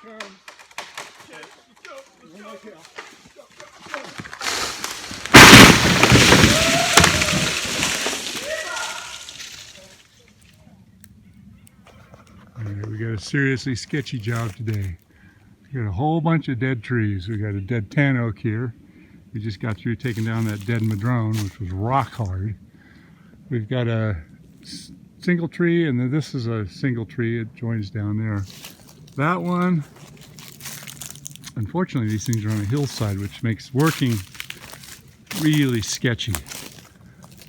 Alright, we got a seriously sketchy job today. We got a whole bunch of dead trees. We got a dead tan oak here. We just got through taking down that dead madrone, which was rock hard. We've got a single tree, and then this is a single tree. It joins down there. That one, unfortunately, these things are on a hillside, which makes working really sketchy.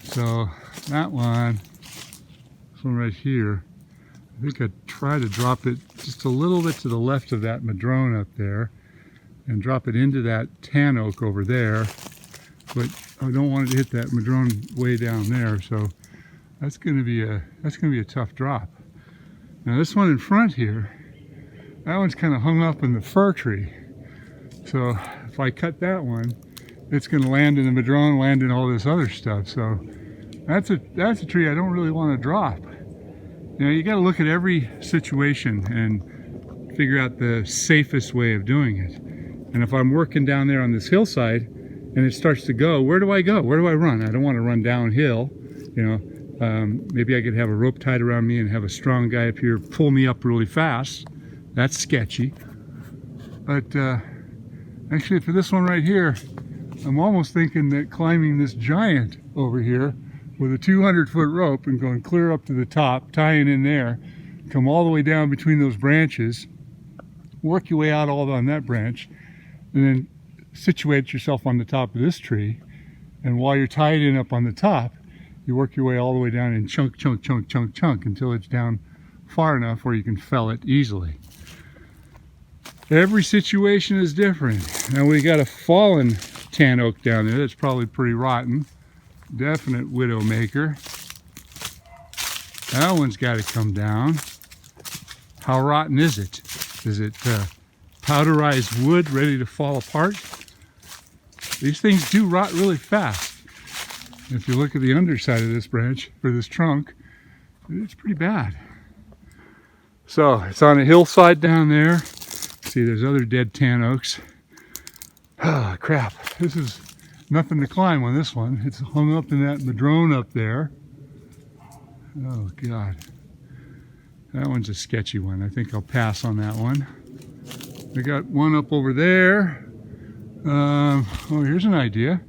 So that one, this one right here, I think I'd try to drop it just a little bit to the left of that madrone up there and drop it into that tan oak over there, but I don't want it to hit that madrone way down there, so that's going to be a tough drop. Now this one in front here, that one's kind of hung up in the fir tree, so if I cut that one, it's going to land in the madrone, land in all this other stuff. So that's a tree I don't really want to drop. You know, you got to look at every situation and figure out the safest way of doing it. And if I'm working down there on this hillside and it starts to go, where do I go? Where do I run? I don't want to run downhill. You know, maybe I could have a rope tied around me and have a strong guy up here pull me up really fast. That's sketchy. But actually, for this one right here, I'm almost thinking that climbing this giant over here with a 200-foot rope and going clear up to the top, tying in there, come all the way down between those branches, work your way out all on that branch, and then situate yourself on the top of this tree. And while you're tied in up on the top, you work your way all the way down in chunk until it's down far enough where you can fell it easily. Every situation is different. Now we got a fallen tan oak down there that's probably pretty rotten. Definite widow maker. That one's got to come down. How rotten is it? Is it powderized wood ready to fall apart? These things do rot really fast. If you look at the underside of this branch, or this trunk, it's pretty bad. So it's on a hillside down there. See, there's other dead tan oaks. Ah, crap. This is nothing to climb on this one. It's hung up in that madrone up there. Oh, God. That one's a sketchy one. I think I'll pass on that one. We got one up over there. Oh, here's an idea.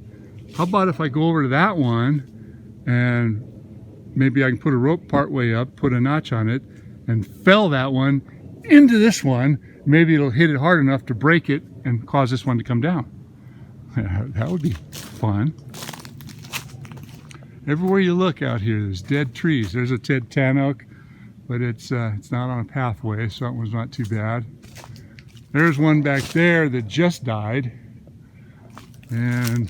How about if I go over to that one and maybe I can put a rope part way up, put a notch on it, and fell that one into this one. Maybe it'll hit it hard enough to break it and cause this one to come down. That would be fun. Everywhere you look out here, there's dead trees. There's a dead tan oak, but it's not on a pathway, so that one's not too bad. There's one back there that just died, and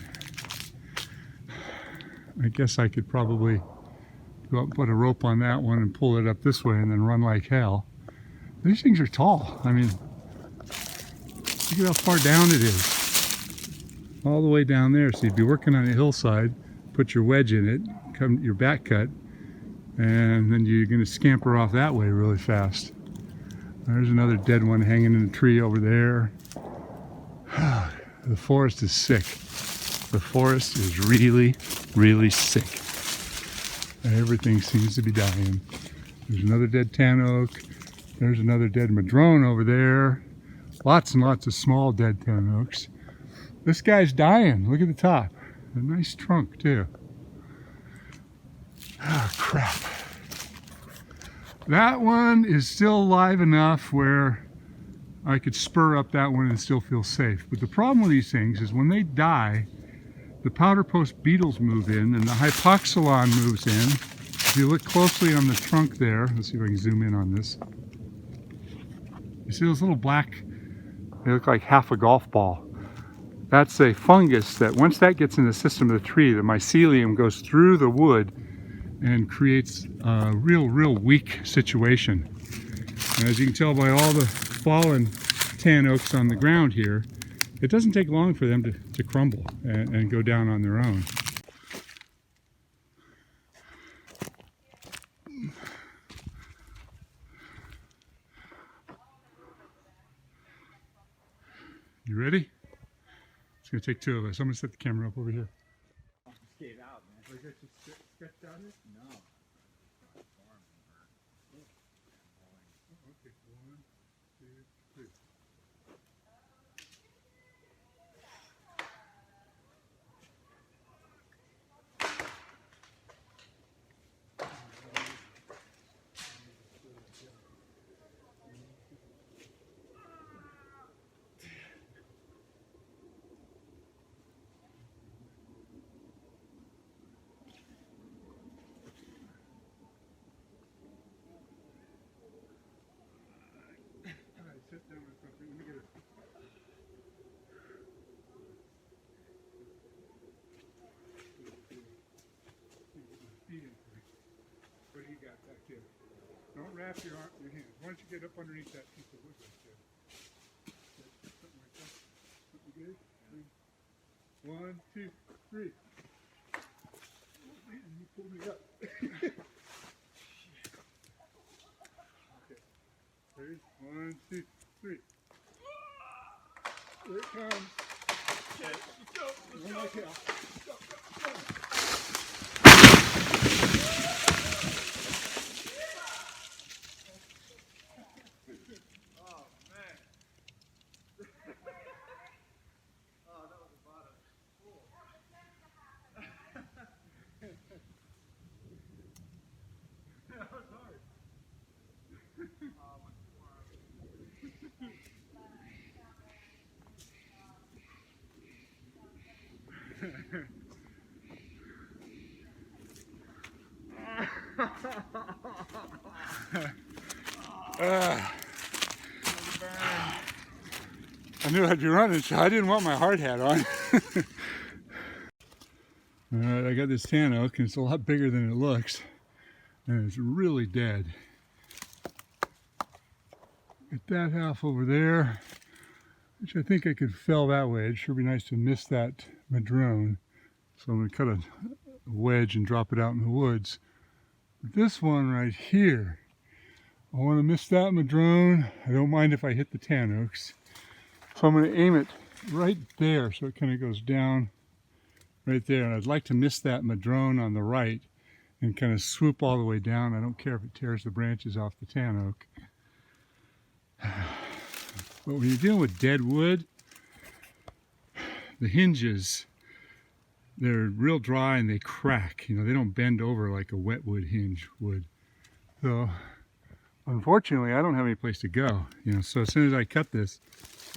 I guess I could probably go up and put a rope on that one and pull it up this way and then run like hell. These things are tall. I mean, look at how far down it is. All the way down there. So you'd be working on a hillside, put your wedge in it, come your back cut, and then you're going to scamper off that way really fast. There's another dead one hanging in a tree over there. The forest is sick. The forest is really, really sick. Everything seems to be dying. There's another dead tan oak. There's another dead madrone over there. Lots and lots of small dead tan oaks. This guy's dying. Look at the top. A nice trunk, too. Oh, crap. That one is still alive enough where I could spur up that one and still feel safe. But the problem with these things is when they die, the powder post beetles move in and the hypoxylon moves in. If you look closely on the trunk there, let's see if I can zoom in on this. You see those little black, they look like half a golf ball. That's a fungus that once that gets in the system of the tree, the mycelium goes through the wood and creates a real weak situation. And as you can tell by all the fallen tan oaks on the ground here, it doesn't take long for them to crumble and go down on their own. You ready? It's gonna take two of us. I'm gonna set the camera up over here. Skate out, man. Are you guys just sketched out here? No. Okay, 1, 2, 3. Sit down with something. Let me get it. What do you got back there? Don't wrap your hands. Why don't you get up underneath that piece of wood right there? Something like that. Something good? 1, 2, 3. Oh man, you pulled me up. Okay. Ready? 1, 2, 3. Here it comes. Okay, let's go. Let's go. Okay. Go, go, go. Oh, man. Oh, that was about a fool. That was hard. Oh, my I knew I'd be running, so I didn't want my hard hat on. Alright, I got this tan oak, and it's a lot bigger than it looks. And it's really dead. Get that half over there, which I think I could fell that way. It'd sure be nice to miss that madrone. So I'm going to cut a wedge and drop it out in the woods. But this one right here, I want to miss that madrone. I don't mind if I hit the tan oaks. So I'm going to aim it right there so it kind of goes down right there. And I'd like to miss that madrone on the right and kind of swoop all the way down. I don't care if it tears the branches off the tan oak. But when you're dealing with dead wood, the hinges, they're real dry and they crack. You know, they don't bend over like a wet wood hinge would. So unfortunately, I don't have any place to go. You know, so as soon as I cut this,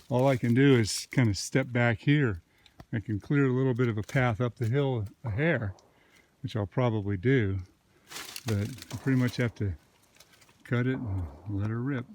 all I can do is kind of step back here. I can clear a little bit of a path up the hill a hair, which I'll probably do. But I pretty much have to cut it and let her rip.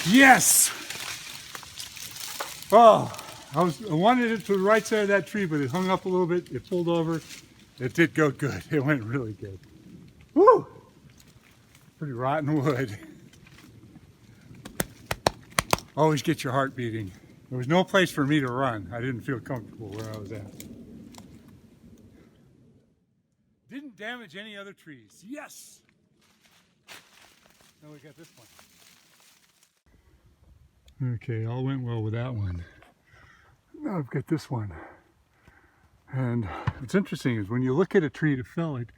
Yes! Oh, I wanted it to the right side of that tree, but it hung up a little bit. It pulled over. It did go good. It went really good. Woo! Pretty rotten wood. Always get your heart beating. There was no place for me to run. I didn't feel comfortable where I was at. Didn't damage any other trees. Yes! Now we got this one. Okay, all went well with that one. Now I've got this one. And what's interesting is when you look at a tree to fell it,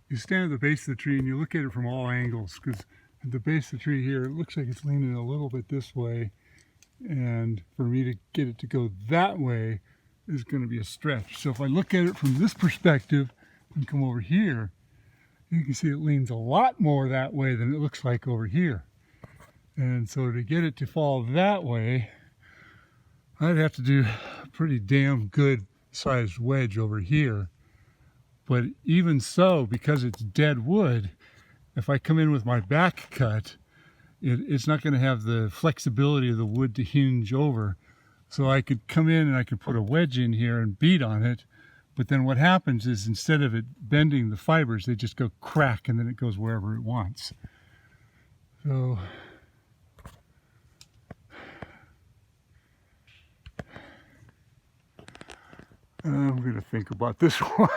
you stand at the base of the tree and you look at it from all angles, because at the base of the tree here, it looks like it's leaning a little bit this way. And for me to get it to go that way is going to be a stretch. So if I look at it from this perspective and come over here, you can see it leans a lot more that way than it looks like over here. And so to get it to fall that way, I'd have to do a pretty damn good sized wedge over here. But even so, because it's dead wood, if I come in with my back cut, it's not going to have the flexibility of the wood to hinge over. So I could come in and I could put a wedge in here and beat on it. But then what happens is instead of it bending the fibers, they just go crack and then it goes wherever it wants. So I'm going to think about this one.